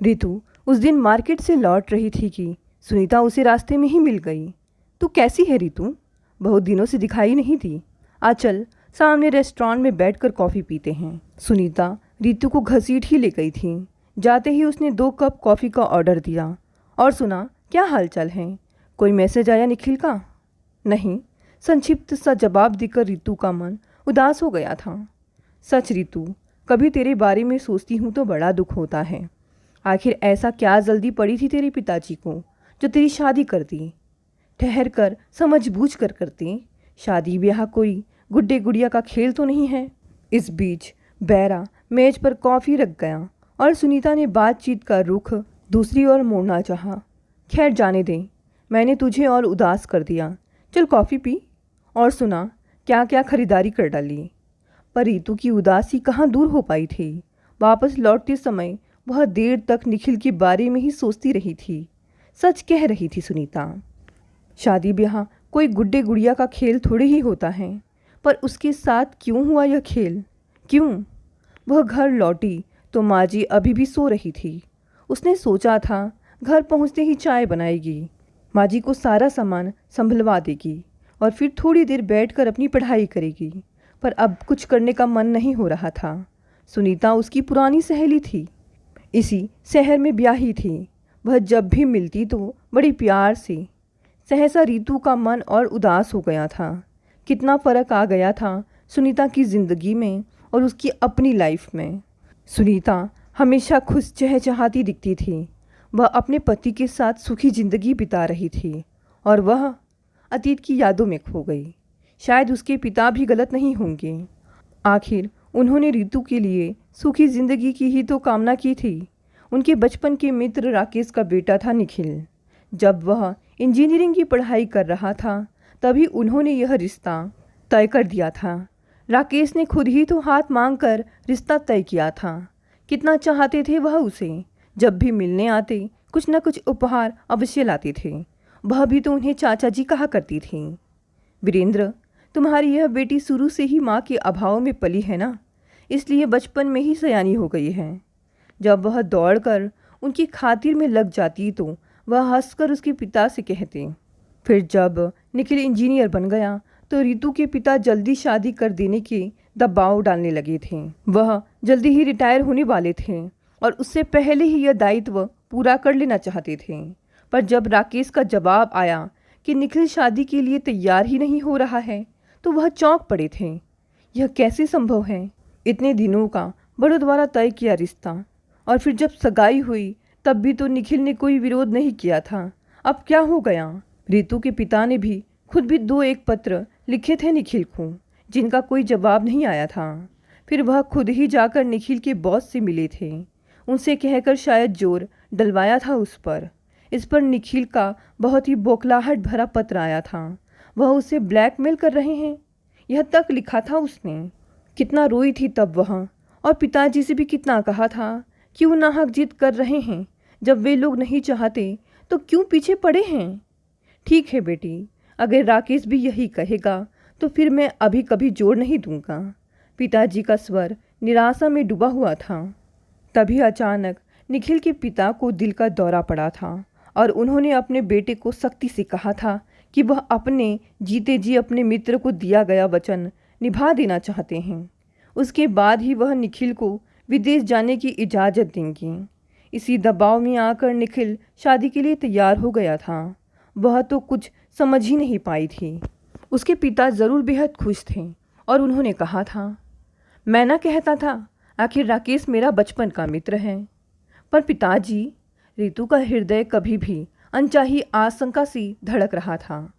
रितु उस दिन मार्केट से लौट रही थी कि सुनीता उसे रास्ते में ही मिल गई। तू कैसी है रितु? बहुत दिनों से दिखाई नहीं दी। आज चल सामने रेस्टोरेंट में बैठकर कॉफ़ी पीते हैं। सुनीता रितु को घसीट ही ले गई थी। जाते ही उसने 2 कप कॉफ़ी का ऑर्डर दिया। और सुना, क्या हालचाल है? कोई मैसेज आया निखिल का? नहीं, संक्षिप्त सा जवाब देकर रितु का मन उदास हो गया था। सच रितु, कभी तेरे बारे में सोचती हूँ तो बड़ा दुख होता है। आखिर ऐसा क्या जल्दी पड़ी थी तेरे पिताजी को जो तेरी शादी कर दी? ठहर कर समझ बूझ कर करते। शादी ब्याह कोई गुड्डे गुड़िया का खेल तो नहीं है। इस बीच बैरा मेज पर कॉफ़ी रख गया और सुनीता ने बातचीत का रुख दूसरी ओर मोड़ना चाहा। खैर जाने दे, मैंने तुझे और उदास कर दिया। चल कॉफ़ी पी। और सुना, क्या क्या खरीदारी कर डाली? पर रितु की उदासी कहाँ दूर हो पाई थी। वापस लौटते समय वह देर तक निखिल के बारे में ही सोचती रही थी। सच कह रही थी सुनीता, शादी ब्याह कोई गुड्डे गुड़िया का खेल थोड़े ही होता है। पर उसके साथ क्यों हुआ यह खेल? क्यों? वह घर लौटी तो माँ जी अभी भी सो रही थी। उसने सोचा था घर पहुँचते ही चाय बनाएगी, माँ जी को सारा सामान संभलवा देगी और फिर थोड़ी देर बैठकर अपनी पढ़ाई करेगी। पर अब कुछ करने का मन नहीं हो रहा था। सुनीता उसकी पुरानी सहेली थी, इसी शहर में ब्याही थी। वह जब भी मिलती तो बड़ी प्यार से। सहसा रितु का मन और उदास हो गया था। कितना फ़र्क आ गया था सुनीता की ज़िंदगी में और उसकी अपनी लाइफ में। सुनीता हमेशा खुश चहचहाती दिखती थी। वह अपने पति के साथ सुखी ज़िंदगी बिता रही थी और वह अतीत की यादों में खो गई। शायद उसके पिता भी गलत नहीं होंगे। आखिर उन्होंने रितु के लिए सुखी ज़िंदगी की ही तो कामना की थी। उनके बचपन के मित्र राकेश का बेटा था निखिल। जब वह इंजीनियरिंग की पढ़ाई कर रहा था तभी उन्होंने यह रिश्ता तय कर दिया था। राकेश ने खुद ही तो हाथ मांग कर रिश्ता तय किया था। कितना चाहते थे वह उसे। जब भी मिलने आते कुछ न कुछ उपहार अवश्य लाते थे। वह भी तो उन्हें चाचा जी कहा करती थी। वीरेंद्र, तुम्हारी यह बेटी शुरू से ही माँ के अभाव में पली है ना, इसलिए बचपन में ही सयानी हो गई है। जब वह दौड़कर उनकी खातिर में लग जाती तो वह हंसकर उसके पिता से कहते। फिर जब निखिल इंजीनियर बन गया तो रितु के पिता जल्दी शादी कर देने के दबाव डालने लगे थे। वह जल्दी ही रिटायर होने वाले थे और उससे पहले ही यह दायित्व पूरा कर लेना चाहते थे। पर जब राकेश का जवाब आया कि निखिल शादी के लिए तैयार ही नहीं हो रहा है तो वह चौंक पड़े थे। यह कैसे संभव है? इतने दिनों का बड़ों द्वारा तय किया रिश्ता, और फिर जब सगाई हुई तब भी तो निखिल ने कोई विरोध नहीं किया था। अब क्या हो गया? रितु के पिता ने भी खुद भी 2-1 पत्र लिखे थे निखिल को, जिनका कोई जवाब नहीं आया था। फिर वह खुद ही जाकर निखिल के बॉस से मिले थे। उनसे कहकर शायद जोर डलवाया था उस पर। इस पर निखिल का बहुत ही बौखलाहट भरा पत्र आया था। वह उसे ब्लैकमेल कर रहे हैं, यह तक लिखा था उसने। कितना रोई थी तब वह, और पिताजी से भी कितना कहा था क्यों नाहक जिद कर रहे हैं। जब वे लोग नहीं चाहते तो क्यों पीछे पड़े हैं। ठीक है बेटी, अगर राकेश भी यही कहेगा तो फिर मैं अभी कभी जोर नहीं दूंगा। पिताजी का स्वर निराशा में डूबा हुआ था। तभी अचानक निखिल के पिता को दिल का दौरा पड़ा था और उन्होंने अपने बेटे को सख्ती से कहा था कि वह अपने जीते जी अपने मित्र को दिया गया वचन निभा देना चाहते हैं। उसके बाद ही वह निखिल को विदेश जाने की इजाज़त देंगे। इसी दबाव में आकर निखिल शादी के लिए तैयार हो गया था। वह तो कुछ समझ ही नहीं पाई थी। उसके पिता ज़रूर बेहद खुश थे और उन्होंने कहा था, मैं ना कहता था आखिर राकेश मेरा बचपन का मित्र है। पर पिताजी, रितु का हृदय कभी भी अनचाही आशंका सी धड़क रहा था।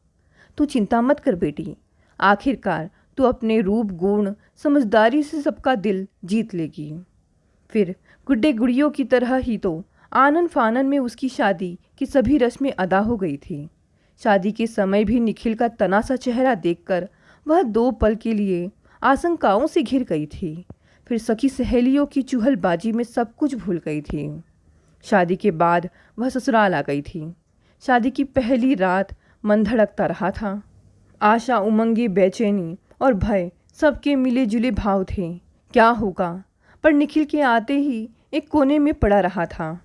तू चिंता मत कर बेटी, आखिरकार तू अपने रूप गुण समझदारी से सबका दिल जीत लेगी। फिर गुड्डे गुड़ियों की तरह ही तो आनन फानन में उसकी शादी की सभी रस्में अदा हो गई थी। शादी के समय भी निखिल का तनासा चेहरा देखकर वह 2 पल के लिए आशंकाओं से घिर गई थी। फिर सखी सहेलियों की चुहलबाजी में सब कुछ भूल गई थी। शादी के बाद वह ससुराल आ गई थी। शादी की पहली रात मन धड़कता रहा था। आशा, उमंगी, बेचैनी और भय सबके मिले जुले भाव थे। क्या होगा? पर निखिल के आते ही एक कोने में पड़ा रहा था।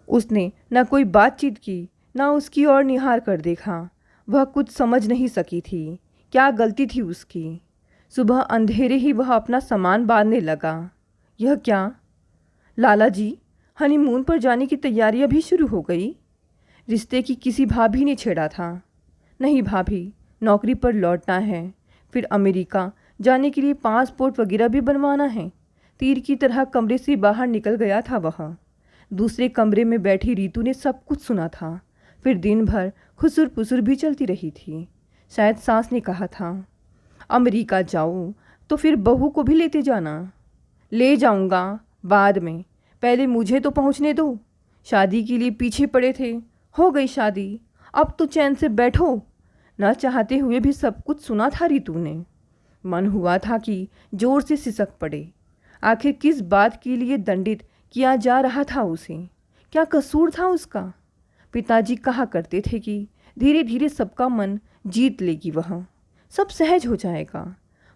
उसने न कोई बातचीत की, न उसकी ओर निहार कर देखा। वह कुछ समझ नहीं सकी थी, क्या गलती थी उसकी। सुबह अंधेरे ही वह अपना सामान बांधने लगा। यह क्या? लाला जी, हनीमून पर जाने की तैयारियां भी शुरू हो गई? रिश्ते की किसी भाभी ने छेड़ा था? नहीं भाभी, नौकरी पर लौटना है, फिर अमेरिका जाने के लिए पासपोर्ट वगैरह भी बनवाना है। तीर की तरह कमरे से बाहर निकल गया था वह। दूसरे कमरे में बैठी रीतू ने सब कुछ सुना था। फिर दिन भर खुसुर पुसुर भी चलती रही थी। शायद सास ने कहा था, अमेरिका जाओ तो फिर बहू को भी लेते जाना। ले जाऊंगा बाद में, पहले मुझे तो पहुंचने दो। शादी के लिए पीछे पड़े थे, हो गई शादी, अब तो चैन से बैठो। न चाहते हुए भी सब कुछ सुना था रीतू ने। मन हुआ था कि जोर से सिसक पड़े। आखिर किस बात के लिए दंडित किया जा रहा था उसे? क्या कसूर था उसका? पिताजी कहा करते थे कि धीरे धीरे सबका मन जीत लेगी वह, सब सहज हो जाएगा।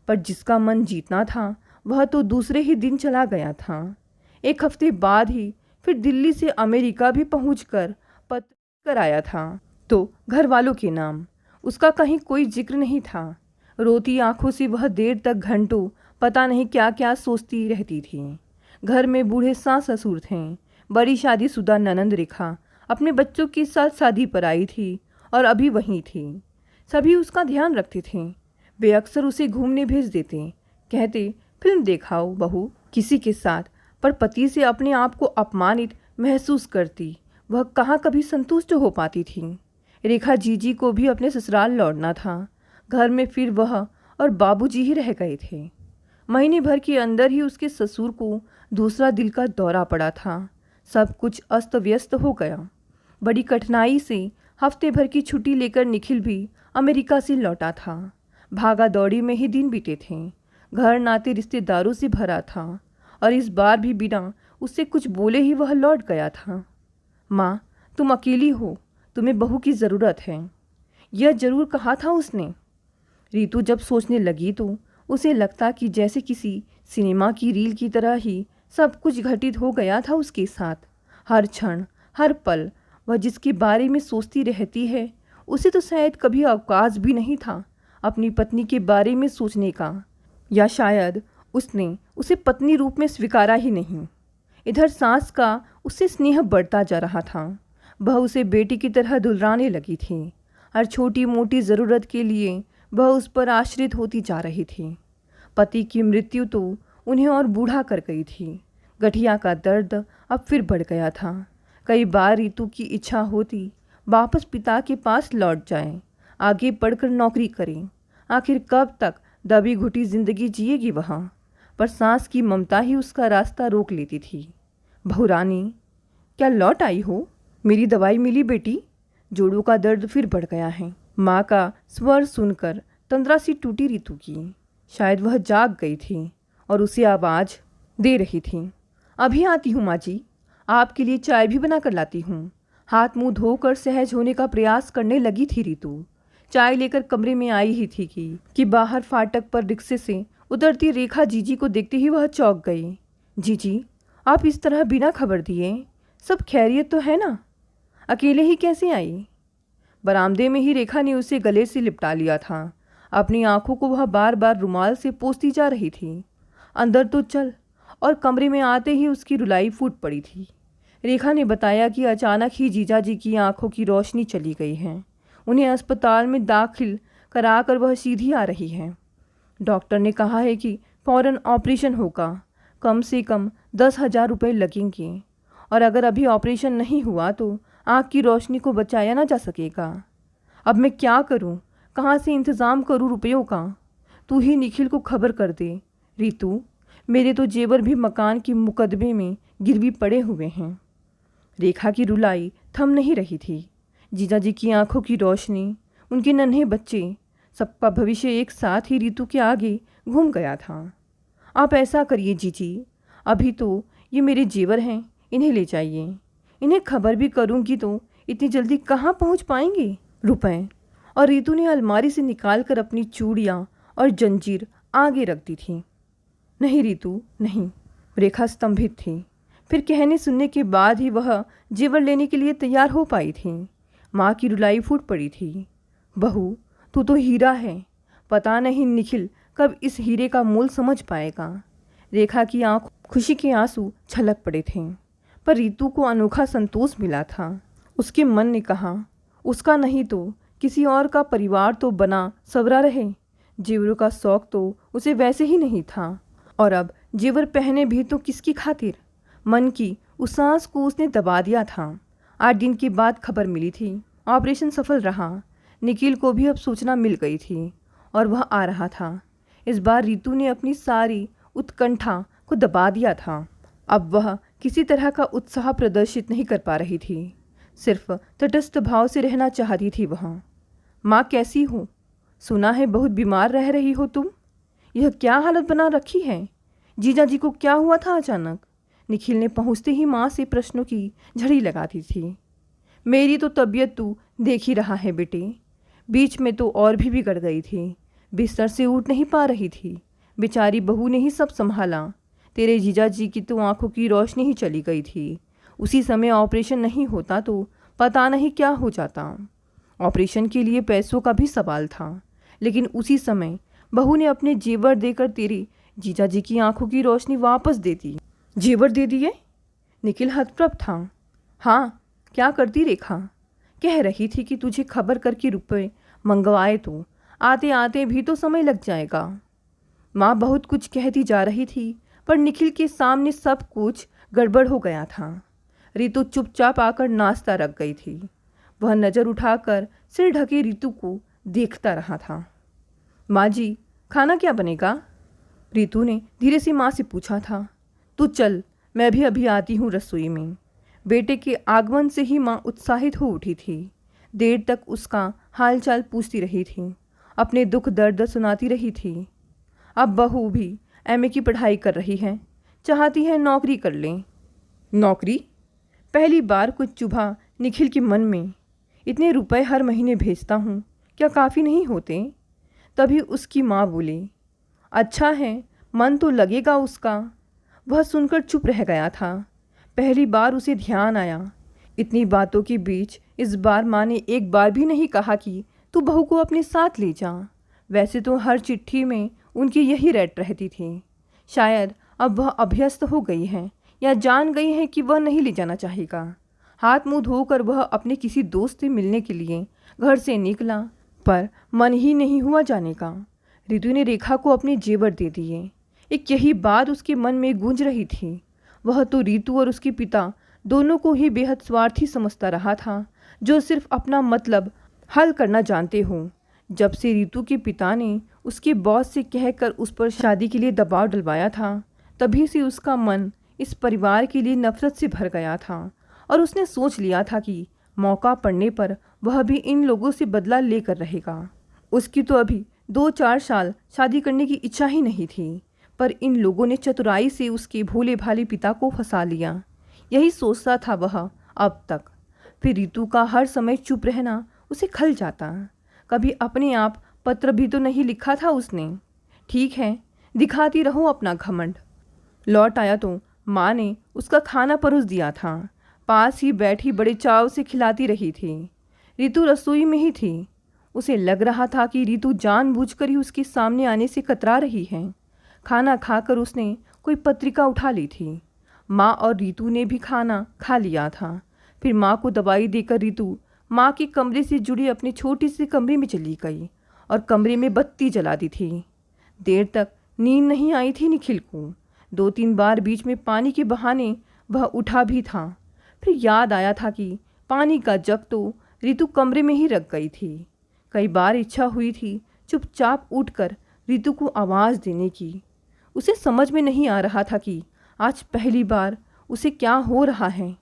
पर जिसका मन जीतना था वह तो दूसरे ही दिन चला गया था। एक हफ्ते बाद ही फिर दिल्ली से अमेरिका भी पहुंचकर पत्र कर आया था, तो घर वालों के नाम। उसका कहीं कोई जिक्र नहीं था। रोती आंखों से वह देर तक घंटों पता नहीं क्या क्या सोचती रहती थी। घर में बूढ़े सास ससुर थे। बड़ी शादीशुदा ननंद रेखा अपने बच्चों के साथ शादी पर आई थी और अभी वहीं थी। सभी उसका ध्यान रखते थे। वे अक्सर उसे घूमने भेज देते, कहते फिल्म देखाओ बहू किसी के साथ। पर पति से अपने आप को अपमानित महसूस करती वह कहाँ कभी संतुष्ट हो पाती थी। रेखा जीजी को भी अपने ससुराल लौटना था। घर में फिर वह और बाबूजी ही रह गए थे। महीने भर के अंदर ही उसके ससुर को दूसरा दिल का दौरा पड़ा था। सब कुछ अस्त व्यस्त हो गया। बड़ी कठिनाई से हफ्ते भर की छुट्टी लेकर निखिल भी अमेरिका से लौटा था। भागा दौड़ी में ही दिन बीते थे। घर नाते रिश्तेदारों से भरा था और इस बार भी बिना उससे कुछ बोले ही वह लौट गया था। माँ, तुम अकेली हो, तुम्हें बहू की ज़रूरत है, यह जरूर कहा था उसने। रीतू जब सोचने लगी तो उसे लगता कि जैसे किसी सिनेमा की रील की तरह ही सब कुछ घटित हो गया था उसके साथ। हर क्षण हर पल वह जिसके बारे में सोचती रहती है, उसे तो शायद कभी अवकाश भी नहीं था अपनी पत्नी के बारे में सोचने का, या शायद उसने उसे पत्नी रूप में स्वीकारा ही नहीं। इधर सास का उससे स्नेह बढ़ता जा रहा था। वह उसे बेटी की तरह दुलराने लगी थी। हर छोटी मोटी ज़रूरत के लिए वह उस पर आश्रित होती जा रही थी। पति की मृत्यु तो उन्हें और बूढ़ा कर गई थी। गठिया का दर्द अब फिर बढ़ गया था। कई बार रीतू की इच्छा होती वापस पिता के पास लौट जाए, आगे पढ़कर नौकरी करें। आखिर कब तक दबी घुटी जिंदगी जिएगी वह? पर सास की ममता ही उसका रास्ता रोक लेती थी। बहू रानी, क्या लौट आई हो? मेरी दवाई मिली बेटी? जोड़ों का दर्द फिर बढ़ गया है। माँ का स्वर सुनकर तंद्रा सी टूटी रीतू की। शायद वह जाग गई थी और उसे आवाज़ दे रही थी, अभी आती हूँ माँ जी, आपके लिए चाय भी बना कर लाती हूँ। हाथ मुंह धोकर सहज होने का प्रयास करने लगी थी रीतू। चाय लेकर कमरे में आई ही थी कि बाहर फाटक पर रिक्शे से उतरती रेखा जीजी को देखते ही वह चौंक गई। जीजी, आप इस तरह बिना खबर दिए, सब खैरियत तो है ना? अकेले ही कैसे आई? बरामदे में ही रेखा ने उसे गले से लिपटा लिया था। अपनी आंखों को वह बार बार रुमाल से पोंछती जा रही थी। अंदर तो चल। और कमरे में आते ही उसकी रुलाई फूट पड़ी थी। रेखा ने बताया कि अचानक ही जीजाजी की आंखों की रोशनी चली गई है। उन्हें अस्पताल में दाखिल कराकर वह सीधी आ रही है। डॉक्टर ने कहा है कि फौरन ऑपरेशन होगा, कम से कम 10,000 रुपये लगेंगे, और अगर अभी ऑपरेशन नहीं हुआ तो आँख की रोशनी को बचाया ना जा सकेगा। अब मैं क्या करूं? कहाँ से इंतज़ाम करूं रुपयों का? तू ही निखिल को खबर कर दे। रीतू, मेरे तो जेवर भी मकान के मुकदमे में गिरवी पड़े हुए हैं। रेखा की रुलाई थम नहीं रही थी। जीजाजी की आंखों की रोशनी, उनके नन्हे बच्चे, सबका भविष्य एक साथ ही रीतू के आगे घूम गया था। आप ऐसा करिए जीजी, अभी तो ये मेरे जेवर हैं, इन्हें ले जाइए। इन्हें खबर भी करूंगी तो इतनी जल्दी कहाँ पहुँच पाएंगे रुपए? और रीतू ने अलमारी से निकालकर अपनी चूड़ियाँ और जंजीर आगे रख दी थी। नहीं रीतू, नहीं। रेखा स्तंभित थी। फिर कहने सुनने के बाद ही वह जेवर लेने के लिए तैयार हो पाई थी। माँ की रुलाई फूट पड़ी थी। बहू, तू तो हीरा है, पता नहीं निखिल कब इस हीरे का मूल समझ पाएगा। रेखा की आंख खुशी के आंसू छलक पड़े थे, पर रीतू को अनोखा संतोष मिला था। उसके मन ने कहा, उसका नहीं तो किसी और का परिवार तो बना सवरा रहे। जेवरों का शौक तो उसे वैसे ही नहीं था, और अब जेवर पहने भी तो किसकी खातिर। मन की उस सांस को उसने दबा दिया था। 8 दिन के बाद खबर मिली थी, ऑपरेशन सफल रहा। निखिल को भी अब सूचना मिल गई थी और वह आ रहा था। इस बार रीतू ने अपनी सारी उत्कंठा को दबा दिया था। अब वह किसी तरह का उत्साह प्रदर्शित नहीं कर पा रही थी, सिर्फ तटस्थ भाव से रहना चाहती थी वह। माँ कैसी हो? सुना है बहुत बीमार रह रही हो तुम। यह क्या हालत बना रखी है? जीजा जी को क्या हुआ था अचानक? निखिल ने पहुँचते ही माँ से प्रश्नों की झड़ी लगाती थी। मेरी तो तबीयत तू देख ही रहा है बेटे, बीच में तो और भी बिगड़ गई थी। बिस्तर से उठ नहीं पा रही थी। बेचारी बहू ने ही सब संभाला। तेरे जीजा जी की तो आंखों की रोशनी ही चली गई थी। उसी समय ऑपरेशन नहीं होता तो पता नहीं क्या हो जाता। ऑपरेशन के लिए पैसों का भी सवाल था, लेकिन उसी समय बहू ने अपने जेवर देकर तेरी जीजा जी की आंखों की रोशनी वापस दे दी। जेवर दे दिए? निखिल हतप्रभ था। हाँ, क्या करती रेखा? कह रही थी कि तुझे खबर करके रुपए मंगवाए तो आते आते भी तो समय लग जाएगा। माँ बहुत कुछ कहती जा रही थी, पर निखिल के सामने सब कुछ गड़बड़ हो गया था। रीतू चुपचाप आकर नाश्ता रख गई थी। वह नज़र उठाकर सिर ढके रीतू को देखता रहा था। माँ जी, खाना क्या बनेगा? रीतू ने धीरे से माँ से पूछा था। तू चल, मैं भी अभी आती हूँ रसोई में। बेटे के आगमन से ही माँ उत्साहित हो उठी थी। देर तक उसका हालचाल पूछती रही थी, अपने दुख दर्द सुनाती रही थी। अब बहू भी एमए की पढ़ाई कर रही है, चाहती है नौकरी कर लें। नौकरी? पहली बार कुछ चुभा निखिल के मन में। इतने रुपए हर महीने भेजता हूँ, क्या काफ़ी नहीं होते? तभी उसकी माँ बोली, अच्छा है, मन तो लगेगा उसका। वह सुनकर चुप रह गया था। पहली बार उसे ध्यान आया। इतनी बातों के बीच इस बार माँ ने एक बार भी नहीं कहा कि तू बहू को अपने साथ ले जा। वैसे तो हर चिट्ठी में उनकी यही रट रहती थी। शायद अब वह अभ्यस्त हो गई है या जान गई है कि वह नहीं ले जाना चाहेगा। हाथ मुंह धोकर वह अपने किसी दोस्त से मिलने के लिए घर से निकला, पर मन ही नहीं हुआ जाने का। ऋतु ने रेखा को अपने जेवर दे दिए। एक यही बात उसके मन में गूंज रही थी। वह तो रीतू और उसके पिता दोनों को ही बेहद स्वार्थी समझता रहा था, जो सिर्फ अपना मतलब हल करना जानते हो। जब से रीतू के पिता ने उसके बॉस से कहकर उस पर शादी के लिए दबाव डलवाया था, तभी से उसका मन इस परिवार के लिए नफरत से भर गया था और उसने सोच लिया था कि मौका पड़ने पर वह भी इन लोगों से बदला लेकर रहेगा। उसकी तो अभी 2-4 साल शादी करने की इच्छा ही नहीं थी, पर इन लोगों ने चतुराई से उसके भोले भाले पिता को फंसा लिया। यही सोचता था वह अब तक। फिर रीतू का हर समय चुप रहना उसे खल जाता। कभी अपने आप पत्र भी तो नहीं लिखा था उसने। ठीक है, दिखाती रहो अपना घमंड। लौट आया तो माँ ने उसका खाना परोस दिया था। पास ही बैठी बड़े चाव से खिलाती रही थी। रीतू रसोई में ही थी। उसे लग रहा था कि रीतू जानबूझकर ही उसके सामने आने से कतरा रही है। खाना खाकर उसने कोई पत्रिका उठा ली थी। माँ और रीतू ने भी खाना खा लिया था। फिर माँ को दवाई देकर रीतू माँ के कमरे से जुड़ी अपने छोटे से कमरे में चली गई और कमरे में बत्ती जला दी थी। देर तक नींद नहीं आई थी निखिल को। 2-3 बार बीच में पानी के बहाने वह उठा भी था। फिर याद आया था कि पानी का जग तो रीतू कमरे में ही रख गई थी। कई बार इच्छा हुई थी चुपचाप उठकर रीतू को आवाज़ देने की। उसे समझ में नहीं आ रहा था कि आज पहली बार उसे क्या हो रहा है।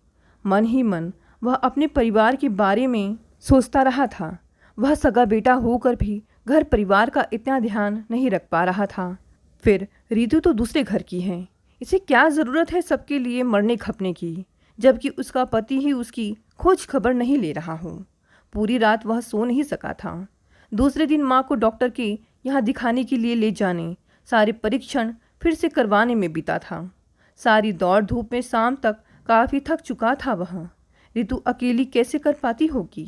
मन ही मन वह अपने परिवार के बारे में सोचता रहा था। वह सगा बेटा होकर भी घर परिवार का इतना ध्यान नहीं रख पा रहा था। फिर रीतू तो दूसरे घर की है, इसे क्या ज़रूरत है सबके लिए मरने खपने की, जबकि उसका पति ही उसकी खोज खबर नहीं ले रहा हो। पूरी रात वह सो नहीं सका था। दूसरे दिन माँ को डॉक्टर के यहाँ दिखाने के लिए ले जाने, सारे परीक्षण फिर से करवाने में बीता था। सारी दौड़ धूप में शाम तक काफ़ी थक चुका था वह। रितु अकेली कैसे कर पाती होगी।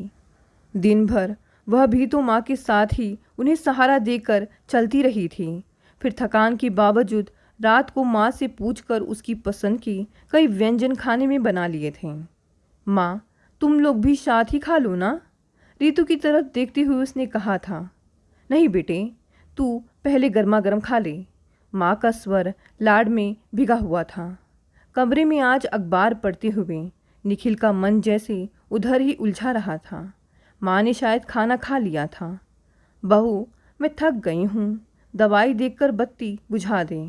दिन भर वह भी तो माँ के साथ ही उन्हें सहारा देकर चलती रही थी। फिर थकान के बावजूद रात को माँ से पूछकर उसकी पसंद की कई व्यंजन खाने में बना लिए थे। माँ, तुम लोग भी साथ ही खा लो ना, रितु की तरफ देखते हुए उसने कहा था। नहीं बेटे, तू पहले गर्मा गर्म खा ले। माँ का स्वर लाड में भिगा हुआ था। कमरे में आज अखबार पढ़ते हुए निखिल का मन जैसे उधर ही उलझा रहा था। माँ ने शायद खाना खा लिया था। बहू, मैं थक गई हूँ, दवाई देखकर बत्ती बुझा दे,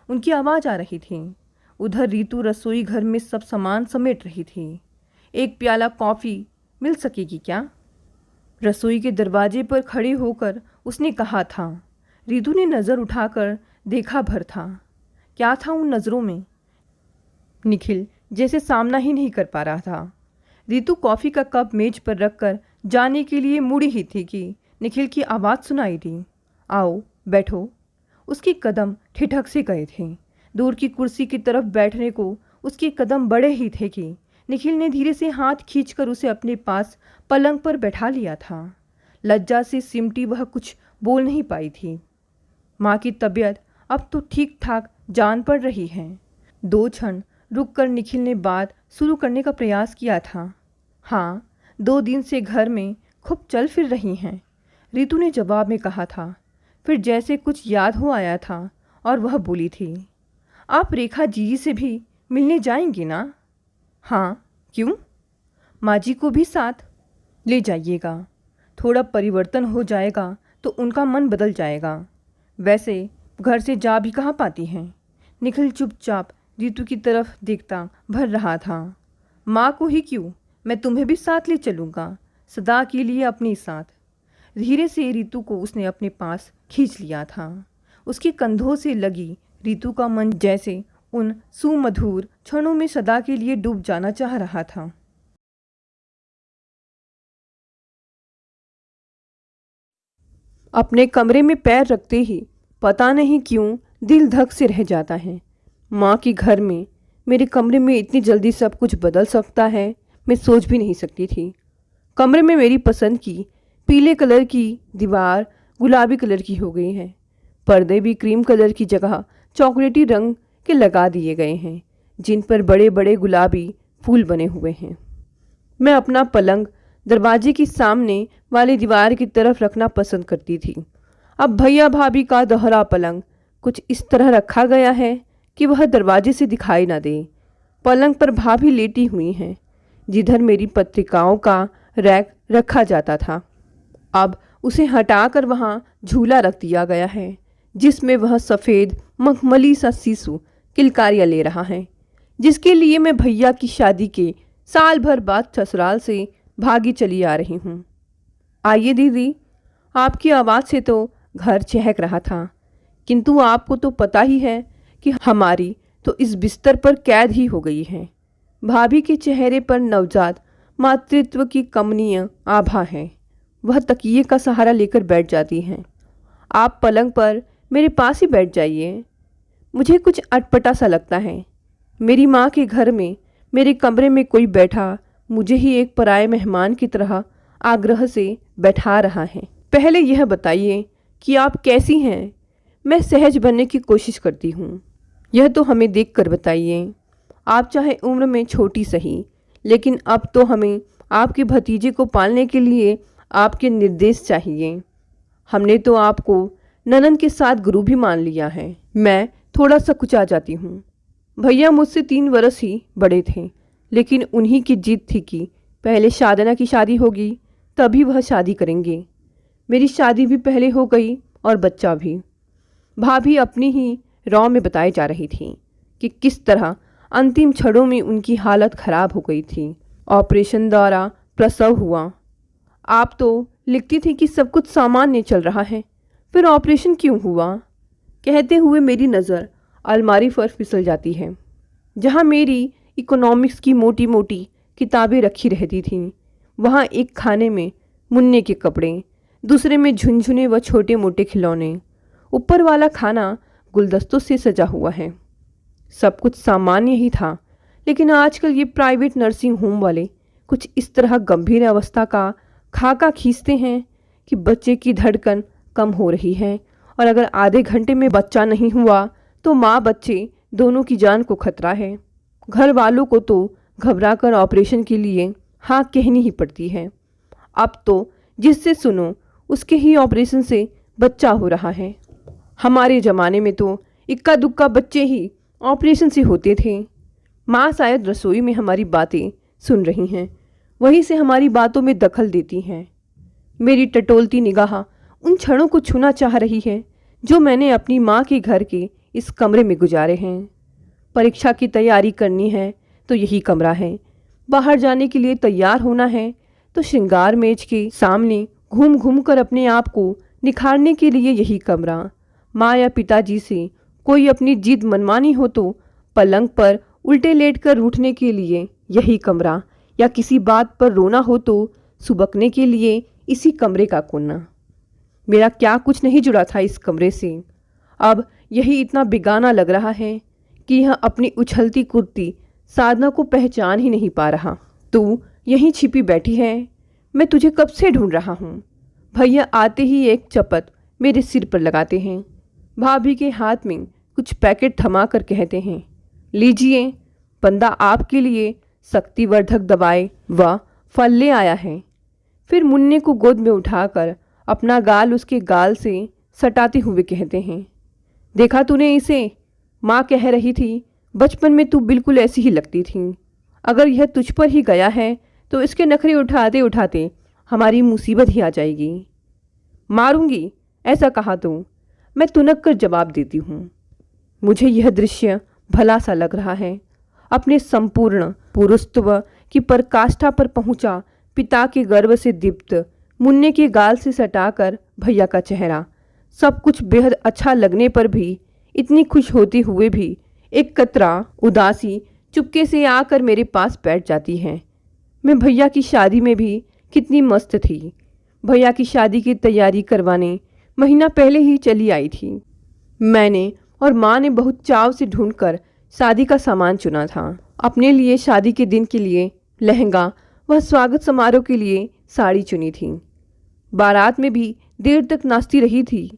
उनकी आवाज़ आ रही थी। उधर रितु रसोई घर में सब सामान समेट रही थी। एक प्याला कॉफ़ी मिल सकेगी क्या? रसोई के दरवाजे पर खड़े होकर उसने कहा था। रितु ने नज़र उठाकर देखा भर था। क्या था उन नज़रों में? निखिल जैसे सामना ही नहीं कर पा रहा था। रितु कॉफ़ी का कप मेज पर रखकर जाने के लिए मुड़ी ही थी कि निखिल की आवाज़ सुनाई दी। आओ बैठो। उसके कदम ठिठक से गए थे। दूर की कुर्सी की तरफ बैठने को उसके कदम बढ़े ही थे कि निखिल ने धीरे से हाथ खींचकर उसे अपने पास पलंग पर बैठा लिया था। लज्जा से सिमटी वह कुछ बोल नहीं पाई थी। माँ की तबीयत अब तो ठीक ठाक जान पड़ रही है। 2 क्षण रुककर निखिल ने बात शुरू करने का प्रयास किया था। हाँ, 2 दिन से घर में खूब चल फिर रही हैं, रितु ने जवाब में कहा था। फिर जैसे कुछ याद हो आया था और वह बोली थी, आप रेखा जीजी से भी मिलने जाएंगी ना? हाँ, क्यों? माँ जी को भी साथ ले जाइएगा, थोड़ा परिवर्तन हो जाएगा तो उनका मन बदल जाएगा। वैसे घर से जा भी कहाँ पाती हैं। निखिल चुपचाप रितु की तरफ देखता भर रहा था। माँ को ही क्यों, मैं तुम्हें भी साथ ले चलूँगा, सदा के लिए अपने साथ। धीरे से रितु को उसने अपने पास खींच लिया था। उसके कंधों से लगी रितु का मन जैसे उन सुमधुर क्षणों में सदा के लिए डूब जाना चाह रहा था। अपने कमरे में पैर रखते ही पता नहीं क्यों दिल धक से रह जाता है। माँ के घर में मेरे कमरे में इतनी जल्दी सब कुछ बदल सकता है, मैं सोच भी नहीं सकती थी। कमरे में मेरी पसंद की पीले कलर की दीवार गुलाबी कलर की हो गई है। पर्दे भी क्रीम कलर की जगह चॉकलेटी रंग के लगा दिए गए हैं, जिन पर बड़े बड़े गुलाबी फूल बने हुए हैं। मैं अपना पलंग दरवाजे के सामने वाली दीवार की तरफ रखना पसंद करती थी। अब भैया भाभी का दोहरा पलंग कुछ इस तरह रखा गया है कि वह दरवाजे से दिखाई ना दे। पलंग पर भाभी लेटी हुई हैं, जिधर मेरी पत्रिकाओं का रैक रखा जाता था। अब उसे हटाकर वहाँ झूला रख दिया गया है, जिसमें वह सफ़ेद मखमली सा शिशु किलकारियाँ ले रहा है, जिसके लिए मैं भैया की शादी के साल भर बाद ससुराल से भागी चली आ रही हूँ। आइए दीदी, आपकी आवाज़ से तो घर चहक रहा था, किंतु आपको तो पता ही है कि हमारी तो इस बिस्तर पर कैद ही हो गई है। भाभी के चेहरे पर नवजात मातृत्व की कमनीय आभा है। वह तकिए का सहारा लेकर बैठ जाती हैं। आप पलंग पर मेरे पास ही बैठ जाइए। मुझे कुछ अटपटा सा लगता है। मेरी माँ के घर में मेरे कमरे में कोई बैठा मुझे ही एक पराये मेहमान की तरह आग्रह से बैठा रहा है। पहले यह बताइए कि आप कैसी हैं? मैं सहज बनने की कोशिश करती हूँ। यह तो हमें देखकर बताइए। आप चाहे उम्र में छोटी सही, लेकिन अब तो हमें आपके भतीजे को पालने के लिए आपके निर्देश चाहिए। हमने तो आपको ननन के साथ गुरु भी मान लिया है। मैं थोड़ा सा कुचा जाती हूँ। भैया मुझसे 3 वर्ष ही बड़े थे, लेकिन उन्हीं की जिद थी कि पहले साधना की शादी होगी तभी वह शादी करेंगे। मेरी शादी भी पहले हो गई और बच्चा भी। भाभी अपनी ही रौ में बताई जा रही थी कि किस तरह अंतिम क्षणों में उनकी हालत खराब हो गई थी। ऑपरेशन द्वारा प्रसव हुआ। आप तो लिखती थी कि सब कुछ सामान्य चल रहा है, फिर ऑपरेशन क्यों हुआ? कहते हुए मेरी नज़र अलमारी पर फिसल जाती है, जहाँ मेरी इकोनॉमिक्स की मोटी मोटी किताबें रखी रहती थीं। वहाँ एक खाने में मुन्ने के कपड़े, दूसरे में झुनझुने व छोटे मोटे खिलौने। ऊपर वाला खाना गुलदस्तों से सजा हुआ है। सब कुछ सामान्य ही था, लेकिन आजकल ये प्राइवेट नर्सिंग होम वाले कुछ इस तरह गंभीर अवस्था का खाका खींचते हैं कि बच्चे की धड़कन कम हो रही है और अगर आधे घंटे में बच्चा नहीं हुआ तो माँ बच्चे दोनों की जान को खतरा है। घर वालों को तो घबराकर ऑपरेशन के लिए हाँ कहनी ही पड़ती है। अब तो जिससे सुनो उसके ही ऑपरेशन से बच्चा हो रहा है। हमारे ज़माने में तो इक्का दुक्का बच्चे ही ऑपरेशन से होते थे। माँ शायद रसोई में हमारी बातें सुन रही हैं, वहीं से हमारी बातों में दखल देती हैं। मेरी टटोलती निगाह उन क्षणों को छूना चाह रही है जो मैंने अपनी माँ के घर के इस कमरे में गुजारे हैं। परीक्षा की तैयारी करनी है तो यही कमरा है, बाहर जाने के लिए तैयार होना है तो श्रृंगार मेज के सामने घूम घूम कर अपने आप को निखारने के लिए यही कमरा। माँ या पिताजी से कोई अपनी जिद मनमानी हो तो पलंग पर उल्टे लेटकर रूठने के लिए यही कमरा, या किसी बात पर रोना हो तो सुबकने के लिए इसी कमरे का कोना। मेरा क्या कुछ नहीं जुड़ा था इस कमरे से। अब यही इतना बेगाना लग रहा है कि यह अपनी उछलती कुर्ती साधना को पहचान ही नहीं पा रहा। तू यहीं छिपी बैठी है, मैं तुझे कब से ढूंढ रहा हूँ। भैया आते ही एक चपत मेरे सिर पर लगाते हैं। भाभी के हाथ में कुछ पैकेट थमा कर कहते हैं, लीजिए, बंदा आपके लिए शक्तिवर्धक दवाएं व फल ले आया है। फिर मुन्ने को गोद में उठाकर अपना गाल उसके गाल से सटाते हुए कहते हैं, देखा तूने इसे, माँ कह रही थी बचपन में तू बिल्कुल ऐसी ही लगती थी। अगर यह तुझ पर ही गया है तो इसके नखरे उठाते उठाते हमारी मुसीबत ही आ जाएगी। मारूंगी ऐसा कहा तो मैं तुनक कर जवाब देती हूँ। मुझे यह दृश्य भला सा लग रहा है। अपने संपूर्ण पुरुषत्व की पराकाष्ठा पर पहुंचा पिता के गर्व से दीप्त मुन्ने के गाल से सटाकर भैया का चेहरा, सब कुछ बेहद अच्छा लगने पर भी, इतनी खुश होते हुए भी एक कतरा उदासी चुपके से आकर मेरे पास बैठ जाती है। मैं भैया की शादी में भी कितनी मस्त थी। भैया की शादी की तैयारी करवाने महीना पहले ही चली आई थी। मैंने और माँ ने बहुत चाव से ढूंढकर शादी का सामान चुना था। अपने लिए शादी के दिन के लिए लहंगा व स्वागत समारोह के लिए साड़ी चुनी थी। बारात में भी देर तक नाचती रही थी।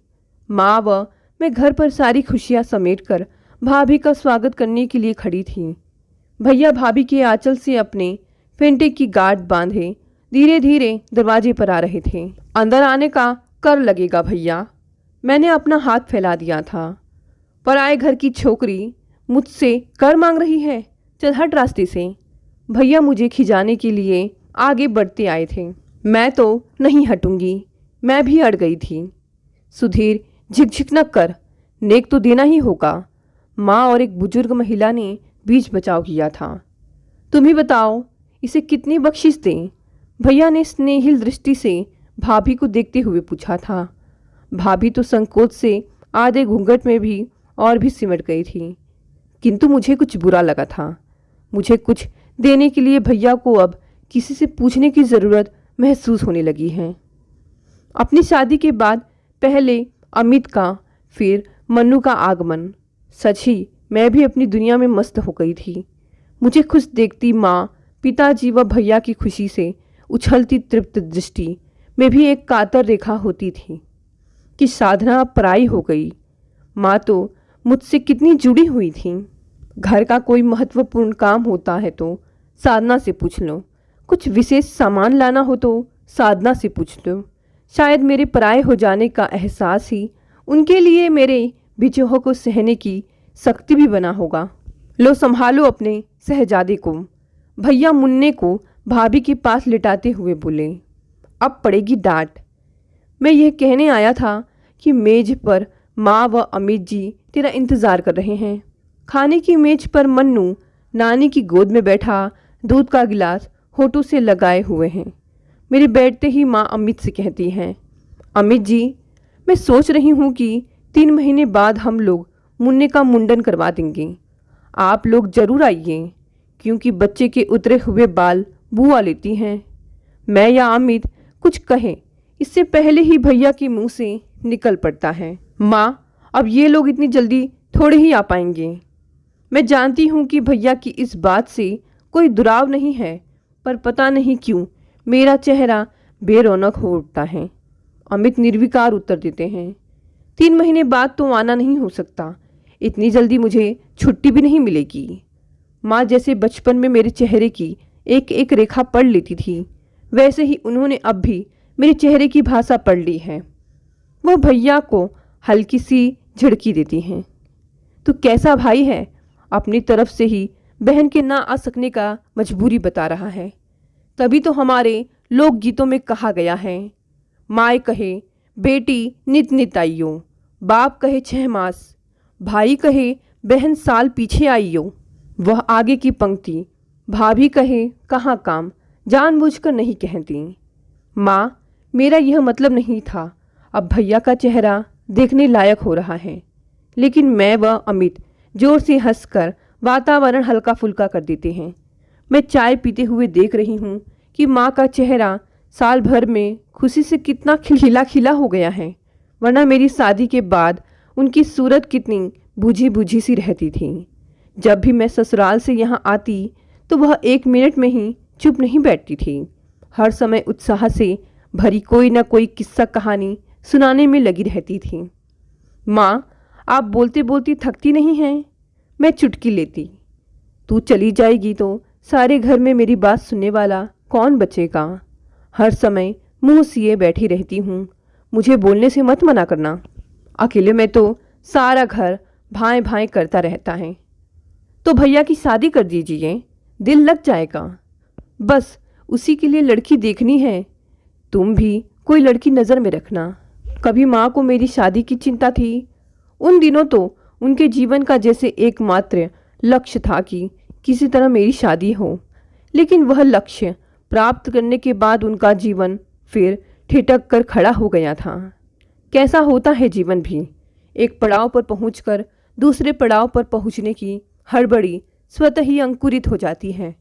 माँ व मैं घर पर सारी खुशियाँ समेटकर भाभी का स्वागत करने के लिए खड़ी थी। भैया भाभी के आंचल से अपने फेंटे की गांठ बांधे धीरे धीरे दरवाजे पर आ रहे थे। अंदर आने का कर लगेगा भैया, मैंने अपना हाथ फैला दिया था। पराए घर की छोकरी मुझसे कर मांग रही है, चल हट रास्ते से। भैया मुझे खिजाने के लिए आगे बढ़ते आए थे। मैं तो नहीं हटूंगी, मैं भी अड़ गई थी। सुधीर झिकझिक न कर, नेक तो देना ही होगा। माँ और एक बुजुर्ग महिला ने बीच बचाव किया था। तुम ही बताओ इसे कितनी बख्शिश दें? भैया ने स्नेहिल दृष्टि से भाभी को देखते हुए पूछा था। भाभी तो संकोच से आधे घूंघट में भी और भी सिमट गई थी, किंतु मुझे कुछ बुरा लगा था। मुझे कुछ देने के लिए भैया को अब किसी से पूछने की ज़रूरत महसूस होने लगी है। अपनी शादी के बाद पहले अमित का, फिर मन्नू का आगमन, सच ही मैं भी अपनी दुनिया में मस्त हो गई थी। मुझे खुश देखती माँ, पिताजी व भैया की खुशी से उछलती तृप्त दृष्टि में भी एक कातर रेखा होती थी कि साधना अब पराई हो गई। माँ तो मुझसे कितनी जुड़ी हुई थी। घर का कोई महत्वपूर्ण काम होता है तो साधना से पूछ लो, कुछ विशेष सामान लाना हो तो साधना से पूछ लो। शायद मेरे पराये हो जाने का एहसास ही उनके लिए मेरे बिछोह को सहने की शक्ति भी बना होगा। लो संभालो अपने शहजादे को। भैया मुन्ने को भाभी के पास लिटाते हुए बोले, अब पड़ेगी डांट। मैं यह कहने आया था कि मेज पर माँ व अमित जी तेरा इंतज़ार कर रहे हैं। खाने की मेज पर मन्नू नानी की गोद में बैठा दूध का गिलास होठों से लगाए हुए हैं। मेरे बैठते ही माँ अमित से कहती हैं, अमित जी, मैं सोच रही हूँ कि 3 महीने बाद हम लोग मुन्ने का मुंडन करवा देंगे। आप लोग ज़रूर आइए, क्योंकि बच्चे के उतरे हुए बाल बुआ लेती हैं। मैं या अमित कुछ कहें इससे पहले ही भैया के मुंह से निकल पड़ता है, माँ अब ये लोग इतनी जल्दी थोड़े ही आ पाएंगे। मैं जानती हूँ कि भैया की इस बात से कोई दुराव नहीं है, पर पता नहीं क्यों मेरा चेहरा बेरौनक हो उठता है। अमित निर्विकार उत्तर देते हैं, 3 महीने बाद तो आना नहीं हो सकता, इतनी जल्दी मुझे छुट्टी भी नहीं मिलेगी। माँ जैसे बचपन में मेरे चेहरे की एक एक रेखा पढ़ लेती थी, वैसे ही उन्होंने अब भी मेरे चेहरे की भाषा पढ़ ली है। वह भैया को हल्की सी झिड़की देती हैं। तू कैसा भाई है, अपनी तरफ से ही बहन के ना आ सकने का मजबूरी बता रहा है। तभी तो हमारे लोकगीतों में कहा गया है, माए कहे बेटी नित नित आइयो, बाप कहे 6 मास, भाई कहे बहन साल पीछे आइयो। वह आगे की पंक्ति भाभी कहे कहाँ काम, जानबूझकर नहीं कहती। माँ, मेरा यह मतलब नहीं था। अब भैया का चेहरा देखने लायक हो रहा है, लेकिन मैं व अमित जोर से हंसकर वातावरण हल्का फुल्का कर देते हैं। मैं चाय पीते हुए देख रही हूँ कि माँ का चेहरा साल भर में खुशी से कितना खिला खिला हो गया है, वरना मेरी शादी के बाद उनकी सूरत कितनी बुझी बुझी सी रहती थी। जब भी मैं ससुराल से यहाँ आती तो वह 1 मिनट में ही चुप नहीं बैठती थी। हर समय उत्साह से भरी कोई न कोई किस्सा कहानी सुनाने में लगी रहती थी। माँ, आप बोलते बोलते थकती नहीं हैं? मैं चुटकी लेती। तू चली जाएगी तो सारे घर में मेरी बात सुनने वाला कौन बचेगा? हर समय मुंह सिए बैठी रहती हूँ, मुझे बोलने से मत मना करना। अकेले में तो सारा घर भाएं भाएं करता रहता है। तो भैया की शादी कर दीजिए, दिल लग जाएगा। बस उसी के लिए लड़की देखनी है। तुम भी कोई लड़की नज़र में रखना। कभी माँ को मेरी शादी की चिंता थी? उन दिनों तो उनके जीवन का जैसे एकमात्र लक्ष्य था कि किसी तरह मेरी शादी हो, लेकिन वह लक्ष्य प्राप्त करने के बाद उनका जीवन फिर ठिठक कर खड़ा हो गया था। कैसा होता है जीवन भी, एक पड़ाव पर पहुंचकर दूसरे पड़ाव पर पहुंचने की हड़बड़ी स्वतः ही अंकुरित हो जाती है।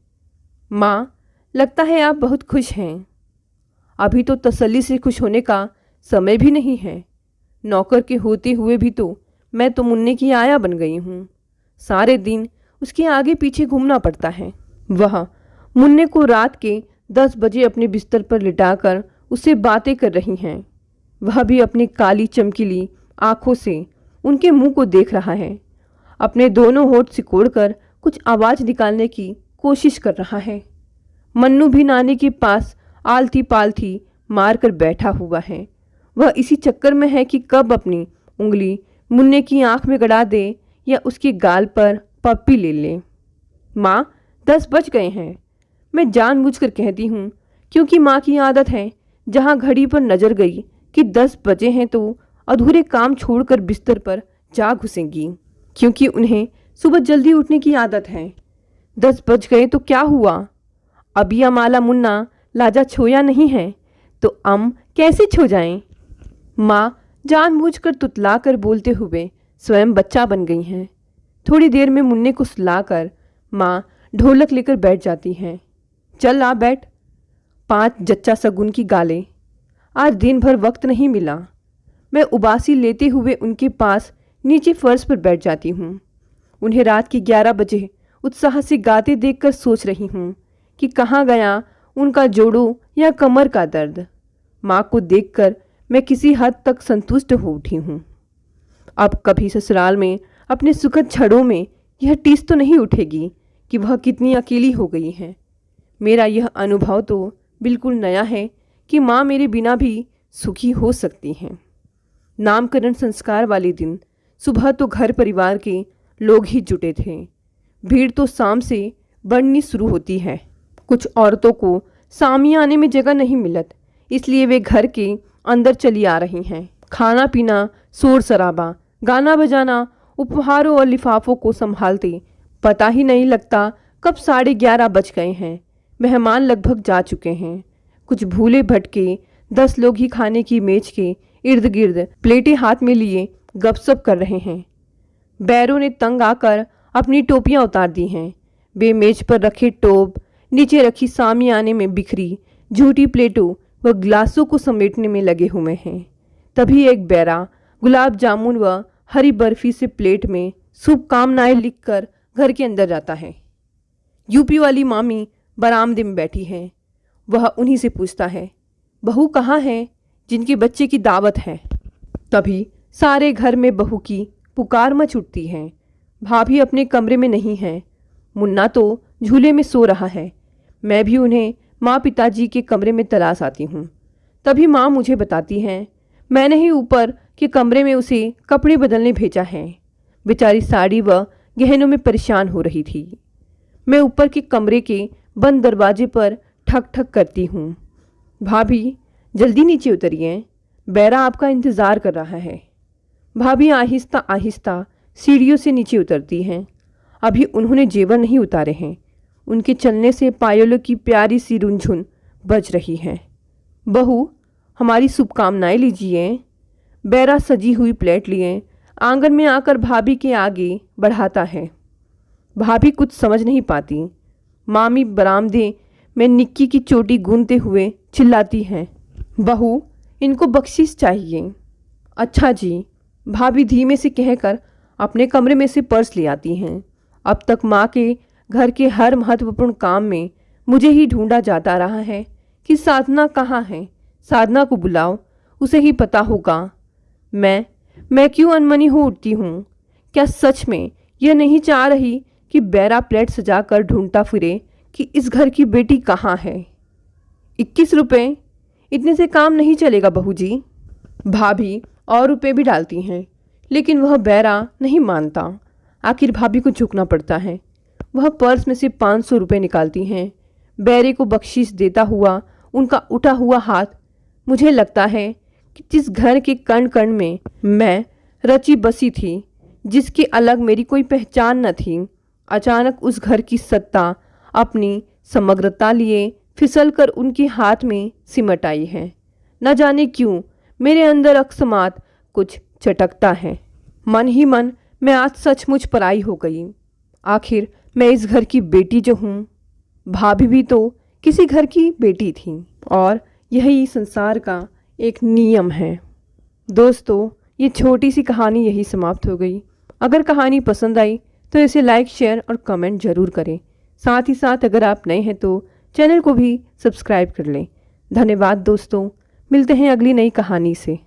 माँ, लगता है आप बहुत खुश हैं। अभी तो तसल्ली से खुश होने का समय भी नहीं है। नौकर के होते हुए भी तो मैं तो मुन्ने की आया बन गई हूँ। सारे दिन उसके आगे पीछे घूमना पड़ता है। वह मुन्ने को रात के 10 बजे अपने बिस्तर पर लिटाकर उससे बातें कर रही हैं। वह भी अपनी काली चमकीली आंखों से उनके मुंह को देख रहा है। अपने दोनों होंठ सिकोड़कर कुछ आवाज़ निकालने की कोशिश कर रहा है। मन्नू भी नानी के पास आलती पालती मार कर बैठा हुआ है। वह इसी चक्कर में है कि कब अपनी उंगली मुन्ने की आंख में गड़ा दे या उसके गाल पर पप्पी ले ले। माँ, 10 बज गए हैं। मैं जानबूझकर कहती हूँ, क्योंकि माँ की आदत है, जहाँ घड़ी पर नजर गई कि 10 बजे हैं तो अधूरे काम छोड़कर बिस्तर पर जा घुसेंगी, क्योंकि उन्हें सुबह जल्दी उठने की आदत है। 10 बज गए तो क्या हुआ? अभी अमाला मुन्ना लाजा छोया नहीं है तो अम कैसे छो जाएं? माँ जानबूझकर तुतला कर बोलते हुए स्वयं बच्चा बन गई हैं। थोड़ी देर में मुन्ने को सुलाकर माँ ढोलक लेकर बैठ जाती हैं। चल आ बैठ। 5 जच्चा सगुन की गालें। आज दिन भर वक्त नहीं मिला। मैं उबासी लेते हुए उनके पास नीचे फर्श पर बैठ जाती हूँ। उन्हें रात के 11 बजे उत्साह से गाते देखकर सोच रही हूँ कि कहाँ गया उनका जोड़ों या कमर का दर्द। माँ को देखकर मैं किसी हद तक संतुष्ट हो उठी हूँ। अब कभी ससुराल में अपने सुखद क्षणों में यह टीस तो नहीं उठेगी कि वह कितनी अकेली हो गई है। मेरा यह अनुभव तो बिल्कुल नया है कि माँ मेरे बिना भी सुखी हो सकती हैं। नामकरण संस्कार वाले दिन सुबह तो घर परिवार के लोग ही जुटे थे। भीड़ तो शाम से बढ़नी शुरू होती है। कुछ औरतों को सामियाने में जगह नहीं मिलत, इसलिए वे घर के अंदर चली आ रही हैं। खाना पीना, शोर शराबा, गाना बजाना, उपहारों और लिफाफों को संभालते पता ही नहीं लगता कब 11:30 बज गए हैं। मेहमान लगभग जा चुके हैं। कुछ भूले भटके 10 लोग ही खाने की मेज के इर्द गिर्द प्लेटें हाथ में लिए गपशप कर रहे हैं। बैरों ने तंग आकर अपनी टोपियां उतार दी हैं। वे मेज पर रखे टोप, नीचे रखी सामियाने में बिखरी झूठी प्लेटों व गिलासों को समेटने में लगे हुए हैं। तभी एक बैरा गुलाब जामुन व हरी बर्फी से प्लेट में शुभकामनाएं लिखकर घर के अंदर जाता है। यूपी वाली मामी बरामदे में बैठी हैं। वह उन्हीं से पूछता है, बहू कहाँ है जिनके बच्चे की दावत है। तभी सारे घर में बहू की पुकार मच उठती है। भाभी अपने कमरे में नहीं है, मुन्ना तो झूले में सो रहा है। मैं भी उन्हें माँ पिताजी के कमरे में तलाश आती हूँ। तभी माँ मुझे बताती हैं, मैंने ही ऊपर के कमरे में उसे कपड़े बदलने भेजा है। बेचारी साड़ी व गहनों में परेशान हो रही थी। मैं ऊपर के कमरे के बंद दरवाजे पर ठक ठक करती हूँ। भाभी जल्दी नीचे उतरिए, बैरा आपका इंतज़ार कर रहा है। भाभी आहिस्ता आहिस्ता सीढ़ियों से नीचे उतरती हैं। अभी उन्होंने जेवर नहीं उतारे हैं। उनके चलने से पायलों की प्यारी सी रुनझुन बज रही है। बहू हमारी शुभकामनाएं लीजिए। बैरा सजी हुई प्लेट लिए आंगन में आकर भाभी के आगे बढ़ाता है। भाभी कुछ समझ नहीं पाती। मामी बरामदे में निक्की की चोटी गूंथते हुए चिल्लाती हैं, बहू इनको बख्शिश चाहिए। अच्छा जी, भाभी धीमे से कहकर अपने कमरे में से पर्स ले आती हैं। अब तक माँ के घर के हर महत्वपूर्ण काम में मुझे ही ढूंढा जाता रहा है कि साधना कहाँ है। साधना को बुलाओ, उसे ही पता होगा। मैं क्यों अनमनी हो उठती हूँ। क्या सच में यह नहीं चाह रही कि बैरा प्लेट सजाकर ढूंढता फिरे कि इस घर की बेटी कहाँ है। 21 रुपये, इतने से काम नहीं चलेगा बहू जी। भाभी और रुपए भी डालती हैं, लेकिन वह बैरा नहीं मानता। आखिर भाभी को झुकना पड़ता है। वह पर्स में से 500 रुपये निकालती हैं। बैरे को बख्शीश देता हुआ उनका उठा हुआ हाथ, मुझे लगता है कि जिस घर के कण कण में मैं रची बसी थी, जिसके अलग मेरी कोई पहचान न थी, अचानक उस घर की सत्ता अपनी समग्रता लिए फिसलकर उनके हाथ में सिमट आई है। न जाने क्यों मेरे अंदर अकस्मात कुछ चटकता है। मन ही मन मैं आज सचमुच पराई हो गई। आखिर मैं इस घर की बेटी जो हूँ, भाभी भी तो किसी घर की बेटी थी और यही संसार का एक नियम है। दोस्तों, ये छोटी सी कहानी यही समाप्त हो गई। अगर कहानी पसंद आई तो इसे लाइक, शेयर और कमेंट ज़रूर करें। साथ ही साथ अगर आप नए हैं तो चैनल को भी सब्सक्राइब कर लें। धन्यवाद दोस्तों, मिलते हैं अगली नई कहानी से।